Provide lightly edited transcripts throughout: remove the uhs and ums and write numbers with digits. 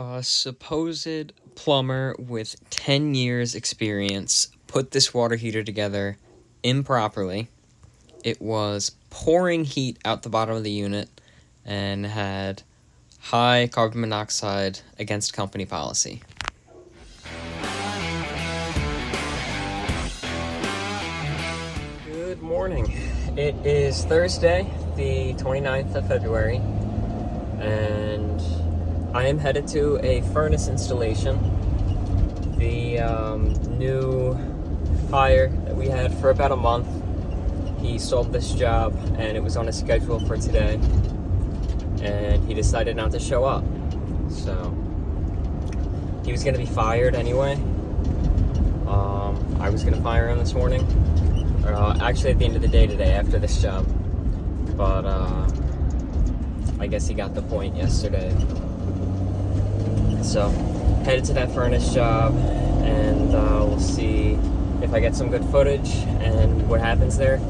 A supposed plumber with 10 years experience put this water heater together improperly. It was pouring heat out the bottom of the unit and had high carbon monoxide against company policy. Good morning. It is Thursday, the 29th of February, and I am headed to a furnace installation. The new hire that we had for about a month, he sold this job and it was on his schedule for today, and he decided not to show up. So he was going to be fired anyway. I was going to fire him this morning, actually at the end of the day today after this job, but I guess he got the point yesterday. So headed to that furnace job, and we'll see if I get some good footage and what happens there.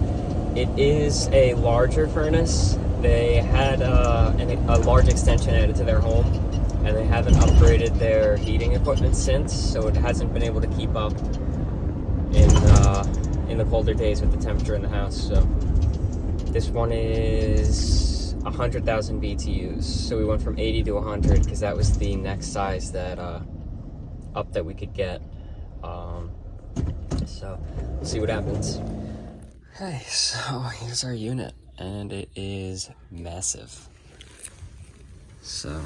It is a larger furnace. They had a large extension added to their home, and they haven't upgraded their heating equipment since, so it hasn't been able to keep up in the colder days with the temperature in the house. So this one is 100,000 BTUs. So we went from 80 to 100 because that was the next size that up that we could get. So we'll see what happens. Okay, so here's our unit, and it is massive. So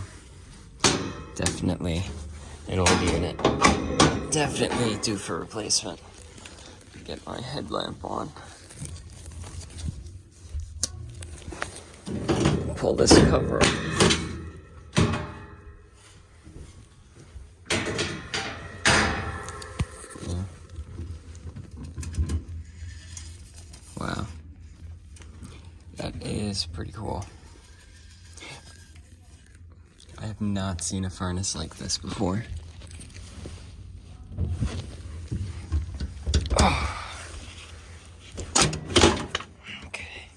definitely an old unit. Definitely due for replacement. Get my headlamp on. Pull this cover up. Yeah. Wow. That is pretty cool. I have not seen a furnace like this before. Oh. Okay.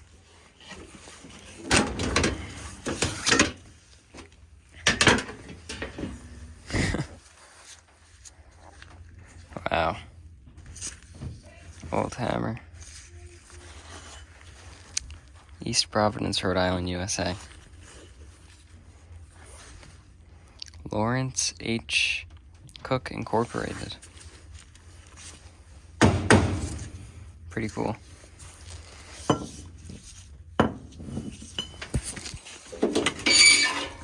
Wow. Old hammer. East Providence, Rhode Island, USA. Lawrence H. Cook Incorporated. Pretty cool.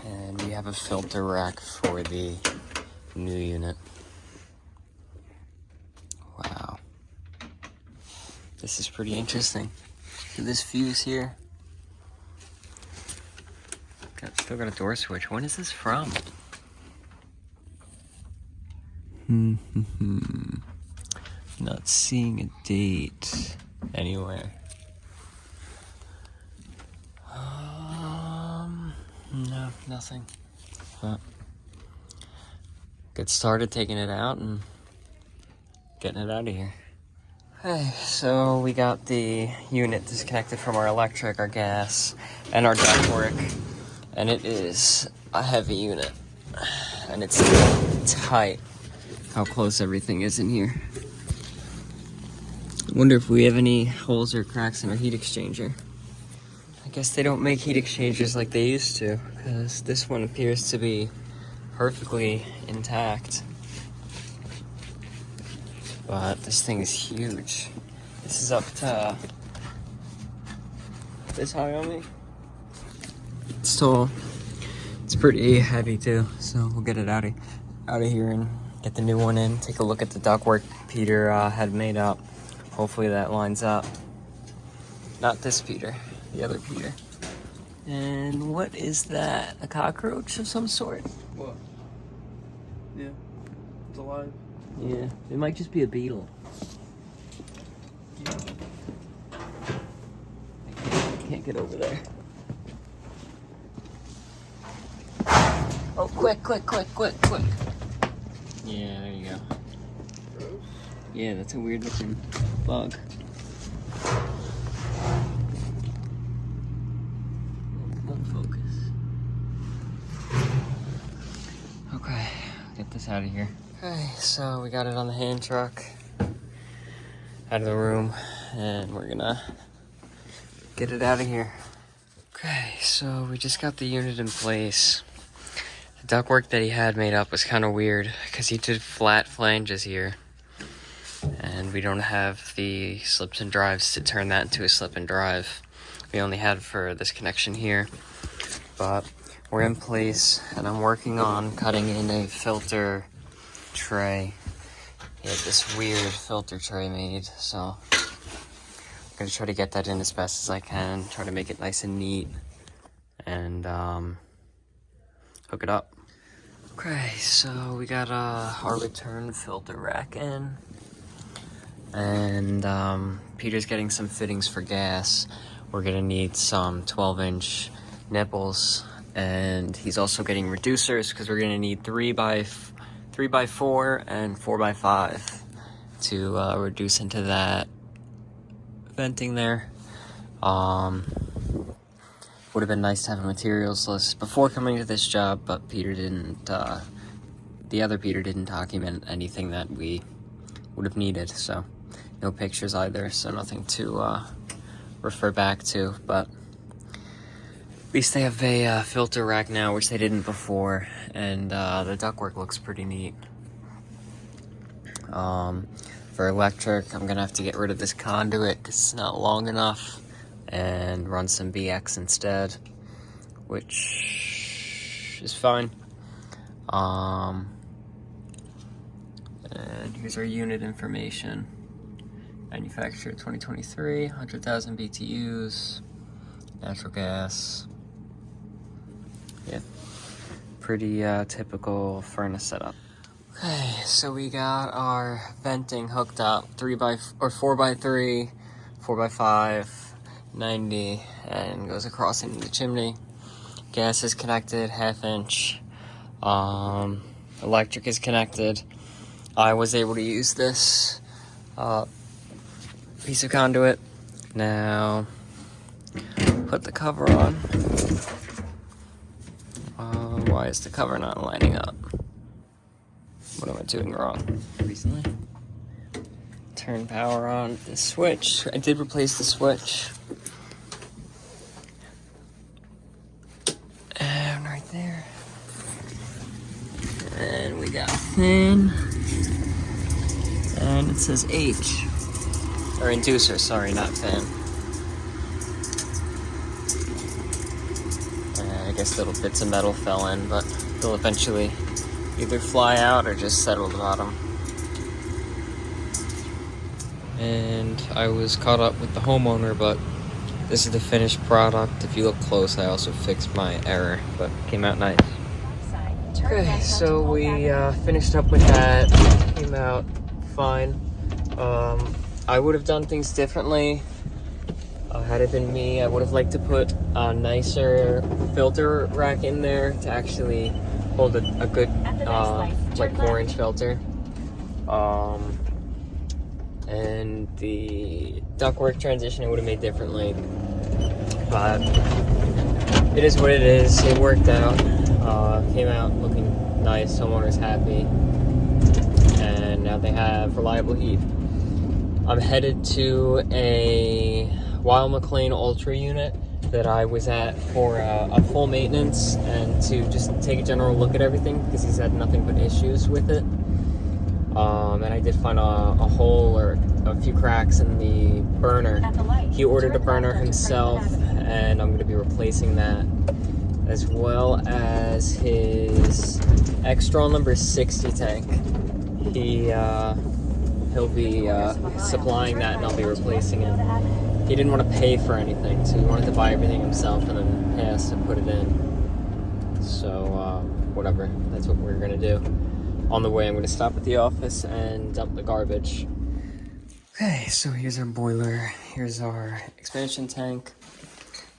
And we have a filter rack for the new unit. Wow. This is pretty interesting. Look at this fuse here. Still got a door switch. When is this from? Not seeing a date anywhere. No, nothing. But get started taking it out and getting it out of here. Okay, so we got the unit disconnected from our electric, our gas, and our ductwork, and it is a heavy unit, and it's tight how close everything is in here. I wonder if we have any holes or cracks in our heat exchanger. I guess they don't make heat exchangers like they used to, because this one appears to be perfectly intact. But this thing is huge. This is up to this high on me. It's tall. It's pretty heavy too, so we'll get it out of here and get the new one in. Take a look at the ductwork Peter had made up. Hopefully that lines up. Not this Peter, the other Peter. And what is that? A cockroach of some sort? What? Yeah, it's alive. Yeah, it might just be a beetle. I can't get over there. Oh, quick. Yeah, there you go. Gross. Yeah, that's a weird looking bug. Won't focus. Okay. get this out of here. Okay, so we got it on the hand truck, out of the room, and we're gonna get it out of here. Okay, so we just got the unit in place. The ductwork that he had made up was kind of weird because he did flat flanges here, and we don't have the slips and drives to turn that into a slip and drive. We only had for this connection here, but we're in place, and I'm working on cutting in a filter tray. He had this weird filter tray made, so I'm gonna try to get that in as best as I can, try to make it nice and neat, and hook it up. Okay, so we got our return filter rack in, and Peter's getting some fittings for gas. We're gonna need some 12-inch nipples, and he's also getting reducers because we're gonna need 3x4 and 4x5 to reduce into that venting there. Would have been nice to have a materials list before coming to this job, but Peter didn't, the other Peter didn't document anything that we would have needed, so no pictures either, so nothing to refer back to, but at least they have a filter rack now, which they didn't before, and the ductwork looks pretty neat. For electric, I'm gonna have to get rid of this conduit because it's not long enough and run some BX instead, which is fine. And here's our unit information. Manufactured 2023, 100,000 BTUs, natural gas. Yeah, pretty typical furnace setup. Okay, so we got our venting hooked up, 4x3, 4x5, 90, and goes across into the chimney. Gas is connected, 1/2 inch. Electric is connected. I was able to use this piece of conduit. Now, put the cover on. Why is the cover not lining up? What am I doing wrong recently? Turn power on the switch. I did replace the switch. And right there. And we got fan. And it says H. Or inducer, sorry, not fan. I guess little bits of metal fell in, but they'll eventually either fly out or just settle the bottom. And I was caught up with the homeowner, but this is the finished product. If you look close, I also fixed my error, but it came out nice. Okay, so we finished up with that. Came out fine. I would have done things differently. Had it been me, I would have liked to put a nicer filter rack in there to actually hold a good like 4-inch filter. And the ductwork transition I would have made differently, but it is what it is. It worked out. Came out looking nice. Homeowner's happy, and now they have reliable heat. I'm headed to a Weil McLean Ultra unit that I was at for a full maintenance and to just take a general look at everything because he's had nothing but issues with it. And I did find a hole or a few cracks in the burner. He ordered a burner himself, and I'm going to be replacing that, as well as his Extron number 60 tank. He'll be supplying that, and I'll be replacing it. He didn't want to pay for anything, so he wanted to buy everything himself and then pay us to put it in. So, whatever. That's what we're going to do. On the way, I'm going to stop at the office and dump the garbage. Okay, so here's our boiler. Here's our expansion tank,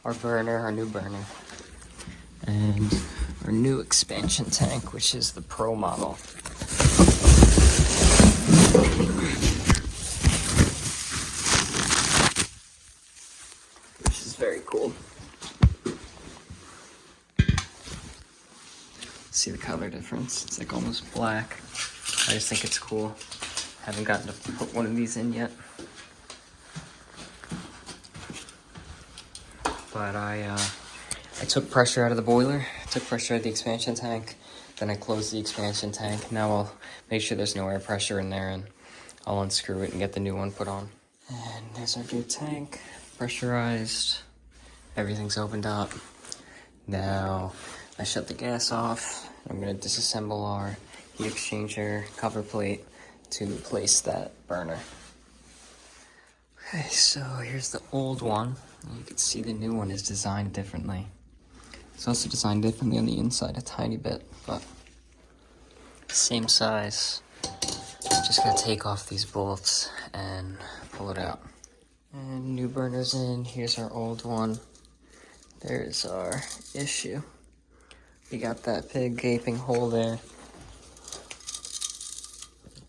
our burner, our new burner, and our new expansion tank, which is the Pro model. Which is very cool. See the color difference? It's like almost black. I just think it's cool. Haven't gotten to put one of these in yet. But I took pressure out of the boiler, took pressure out of the expansion tank, then I closed the expansion tank. Now I'll make sure there's no air pressure in there, and I'll unscrew it and get the new one put on. And there's our new tank, pressurized. Everything's opened up. Now I shut the gas off. I'm gonna disassemble our heat exchanger cover plate to place that burner. Okay, so here's the old one. You can see the new one is designed differently. It's also designed differently on the inside a tiny bit, but same size. Just gonna take off these bolts and pull it out. And new burner's in. Here's our old one. There's our issue. We got that big gaping hole there.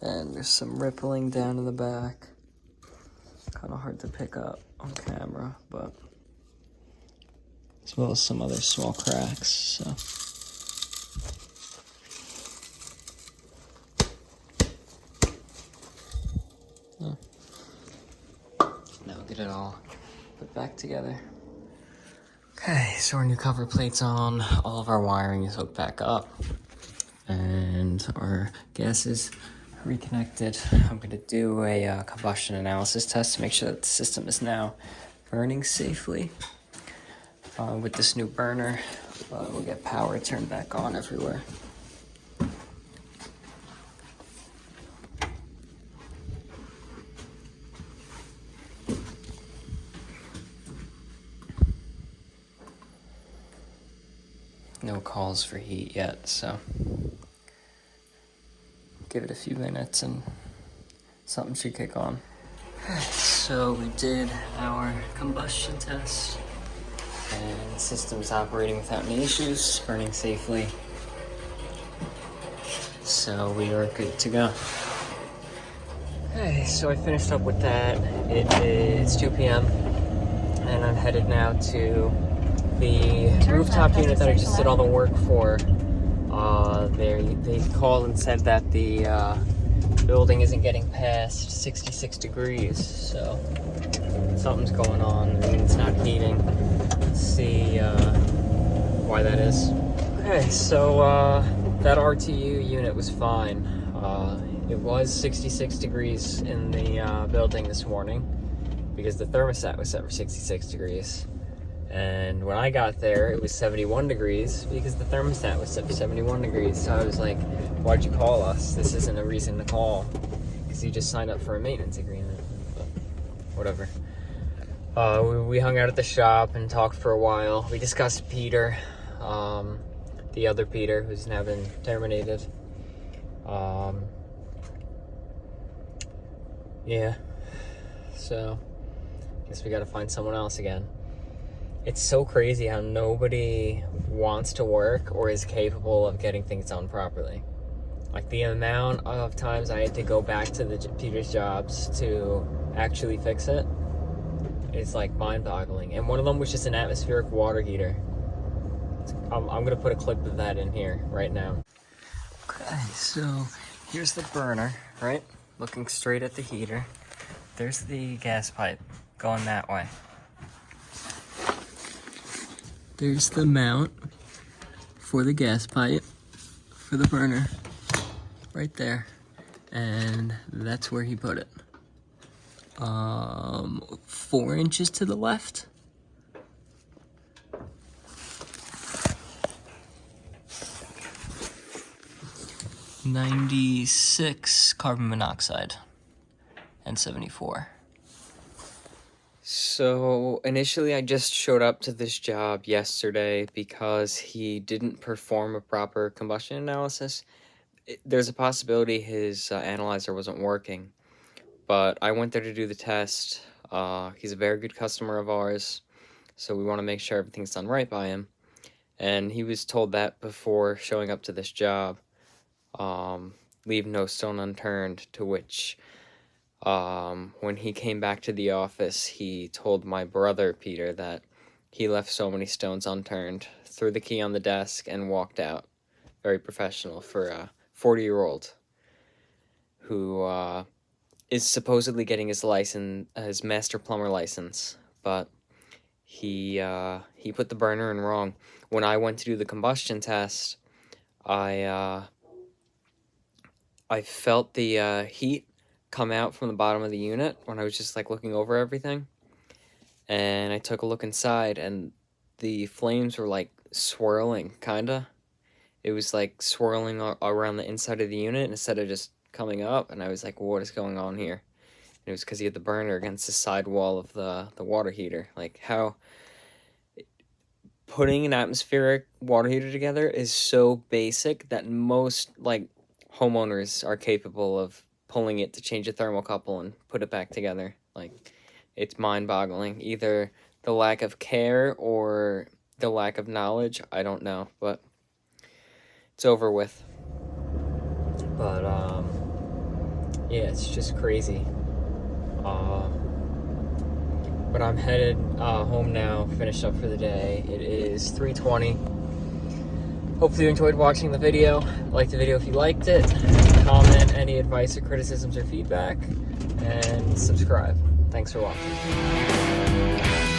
And there's some rippling down in the back. Kind of hard to pick up on camera, but as well as some other small cracks, so. Oh. Now we'll get it all put back together. Okay, so our new cover plate's on, all of our wiring is hooked back up, and our gas is reconnected. I'm gonna do a combustion analysis test to make sure that the system is now burning safely. With this new burner, we'll get power turned back on everywhere. No calls for heat yet, so give it a few minutes and something should kick on. So we did our combustion test, and the system's operating without any issues, burning safely. So we are good to go. Okay, so I finished up with that. It is 2 p.m. and I'm headed now to the rooftop unit that I just did all the work for. They called and said that the building isn't getting past 66 degrees, so something's going on. I mean, it's not heating. Let's see why that is. Okay, so that RTU unit was fine. It was 66 degrees in the building this morning because the thermostat was set for 66 degrees. And when I got there, it was 71 degrees because the thermostat was set for 71 degrees. So I was like, why'd you call us? This isn't a reason to call. Because you just signed up for a maintenance agreement. But whatever. We hung out at the shop and talked for a while. We discussed Peter, the other Peter, who's now been terminated. Yeah. So, guess we gotta find someone else again. It's so crazy how nobody wants to work or is capable of getting things done properly. Like the amount of times I had to go back to the Peter's jobs to actually fix it is like mind-boggling. And one of them was just an atmospheric water heater. I'm gonna put a clip of that in here right now. Okay, so here's the burner, right? Looking straight at the heater. There's the gas pipe going that way. There's the mount for the gas pipe for the burner right there, and that's where he put it. 4 inches to the left. $96 carbon monoxide and 74. So initially I just showed up to this job yesterday because he didn't perform a proper combustion analysis. There's a possibility his analyzer wasn't working, but I went there to do the test. He's a very good customer of ours, so we want to make sure everything's done right by him. And he was told that before showing up to this job. Leave no stone unturned, to which when he came back to the office, he told my brother, Peter, that he left so many stones unturned, threw the key on the desk, and walked out very professional for a 40-year-old who is supposedly getting his license, his master plumber license, but he put the burner in wrong. When I went to do the combustion test, I felt the heat come out from the bottom of the unit when I was just like looking over everything, and I took a look inside, and the flames were like swirling, kinda. It was like swirling around the inside of the unit instead of just coming up, and I was like, what is going on here? And it was because he had the burner against the side wall of the water heater. Like, how putting an atmospheric water heater together is so basic that most, like, homeowners are capable of pulling it to change a thermocouple and put it back together. Like, it's mind-boggling. Either the lack of care or the lack of knowledge, I don't know, but it's over with. But yeah, it's just crazy. But I'm headed home now, finished up for the day. It is 3:20. Hopefully you enjoyed watching the video. Like the video if you liked it. Comment any advice or criticisms or feedback, and subscribe. Thanks for watching.